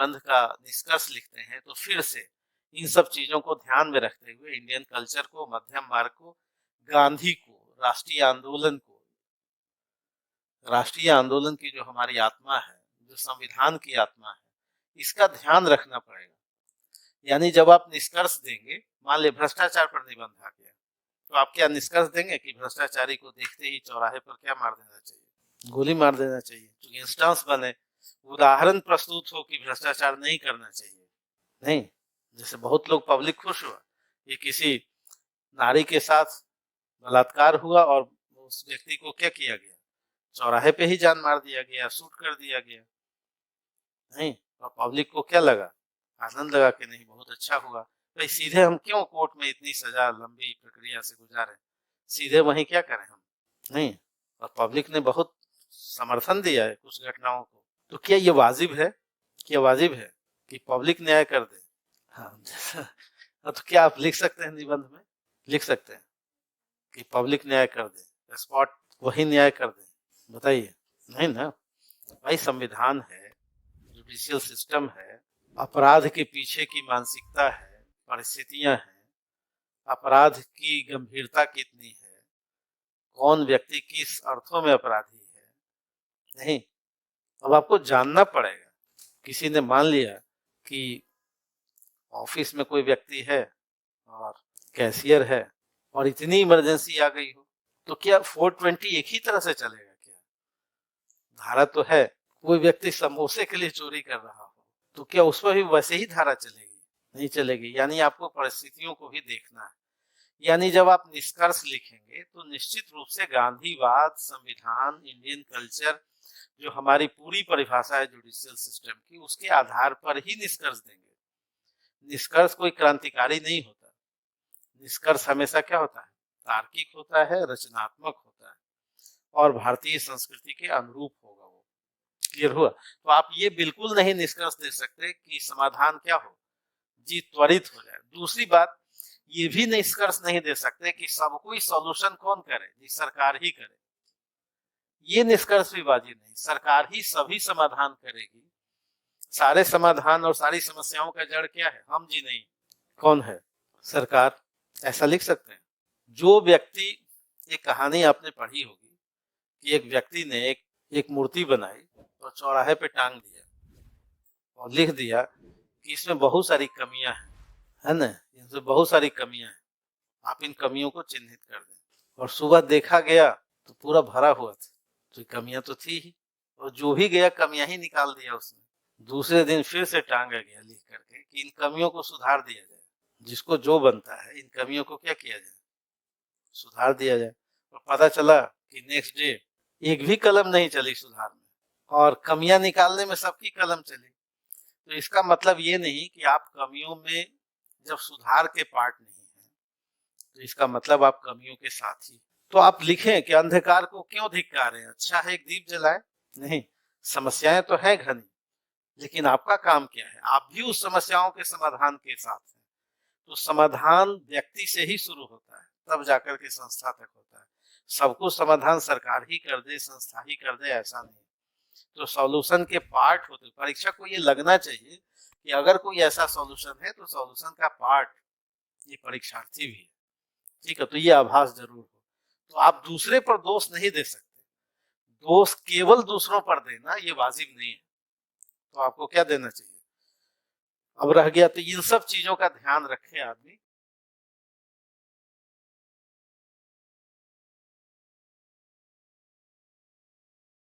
निबंध का निष्कर्ष लिखते हैं तो फिर से इन सब चीज़ों को ध्यान में रखते हुए इंडियन कल्चर को, मध्यम मार्ग को, गांधी को, राष्ट्रीय आंदोलन की जो हमारी आत्मा है, जो संविधान की आत्मा है, इसका ध्यान रखना पड़ेगा। यानी जब आप निष्कर्ष देंगे, मान ले भ्रष्टाचार पर निबंध आ गया, तो आप क्या निष्कर्ष देंगे कि भ्रष्टाचारी को देखते ही चौराहे पर क्या मार देना चाहिए? गोली मार देना चाहिए। तो इंस्टेंस बने, उदाहरण प्रस्तुत हो कि भ्रष्टाचार नहीं करना चाहिए। नहीं, जैसे बहुत लोग पब्लिक खुश हुआ कि किसी नारी के साथ बलात्कार हुआ और उस व्यक्ति को क्या किया गया, चौराहे पे ही जान मार दिया गया, शूट कर दिया गया। नहीं, और पब्लिक को क्या लगा, आनंद लगा कि नहीं बहुत अच्छा हुआ। भाई सीधे हम क्यों कोर्ट में इतनी सजा लंबी प्रक्रिया से गुजारे, सीधे वहीं क्या करें हम। नहीं, और पब्लिक ने बहुत समर्थन दिया है कुछ घटनाओं को। तो क्या ये वाजिब है, क्या वाजिब है कि पब्लिक न्याय कर दे? हाँ, तो क्या आप लिख सकते हैं निबंध में, लिख सकते हैं कि पब्लिक न्याय कर दे, स्पॉट वही न्याय कर दे? बताइए, नहीं ना। भाई संविधान है, जुडिशियल सिस्टम है, अपराध के पीछे की मानसिकता है, परिस्थितियां हैं, अपराध की गंभीरता कितनी है, कौन व्यक्ति किस अर्थों में अपराधी है। नहीं, अब आपको जानना पड़ेगा। किसी ने मान लिया कि ऑफिस में कोई व्यक्ति है और कैशियर है और इतनी इमरजेंसी आ गई हो, तो क्या 420 एक ही तरह से चलेगा? क्या धारा तो है, कोई व्यक्ति समोसे के लिए चोरी कर रहा हो तो क्या उस पर भी वैसे ही धारा चलेगी? नहीं चलेगी। यानी आपको परिस्थितियों को भी देखना है। यानी जब आप निष्कर्ष लिखेंगे तो निश्चित रूप से गांधीवाद, संविधान, इंडियन कल्चर, जो हमारी पूरी परिभाषा है जुडिशियल सिस्टम की, उसके आधार पर ही निष्कर्ष देंगे। निष्कर्ष कोई क्रांतिकारी नहीं होता। निष्कर्ष हमेशा क्या होता है, तार्किक होता है, रचनात्मक होता है और भारतीय संस्कृति के अनुरूप होगा वो। क्लियर हुआ? तो आप ये बिल्कुल नहीं निष्कर्ष दे सकते कि समाधान क्या हो, जी त्वरित हो जाए। दूसरी बात, ये भी निष्कर्ष नहीं दे सकते कि सब कोई सॉल्यूशन कौन करे, जी सरकार ही करे। ये निष्कर्ष भी बाजी नहीं, सरकार ही सभी समाधान करेगी। सारे समाधान और सारी समस्याओं का जड़ क्या है, हम जी नहीं, कौन है, सरकार। ऐसा लिख सकते हैं। जो व्यक्ति, एक कहानी आपने पढ़ी होगी कि एक व्यक्ति ने एक मूर्ति बनाई और चौराहे पे टांग दिया और लिख दिया कि इसमें बहुत सारी कमियां हैं, है ना, इनसे बहुत सारी कमियां हैं, आप इन कमियों को चिन्हित कर दें। और सुबह देखा गया तो पूरा भरा हुआ था, तो कमियां तो थी ही, और जो भी गया कमियां ही निकाल दिया उसने। दूसरे दिन फिर से टांगा गया लिख करके कि इन कमियों को सुधार दिया जाए। जिसको जो बनता है, इन कमियों को क्या किया जाए, सुधार दिया जाए। और पता चला कि नेक्स्ट डे एक भी कलम नहीं चली सुधार में, और कमियां निकालने में सबकी कलम चली। तो इसका मतलब ये नहीं कि आप कमियों में जब सुधार के पार्ट नहीं है तो इसका मतलब आप कमियों के साथ ही। तो आप लिखें कि अंधकार को क्यों धिक्कारें, अच्छा है एक दीप जलाए। नहीं, समस्याएं तो है घनी, लेकिन आपका काम क्या है, आप भी उस समस्याओं के समाधान के साथ हैं। तो समाधान व्यक्ति से ही शुरू होता है, तब जाकर के संस्था तक होता है। सबको समाधान सरकार ही कर दे, संस्था ही कर दे, ऐसा नहीं। तो सॉल्यूशन के पार्ट होते, परीक्षा को ये लगना चाहिए कि अगर कोई ऐसा सॉल्यूशन है तो सॉल्यूशन का पार्ट ये परीक्षार्थी भी है। ठीक है, तो ये आभास जरूर हो। तो आप दूसरे पर दोष नहीं दे सकते, दोष केवल दूसरों पर देना ये वाजिब नहीं है। तो आपको क्या देना चाहिए, अब रह गया तो इन सब चीजों का ध्यान रखे आदमी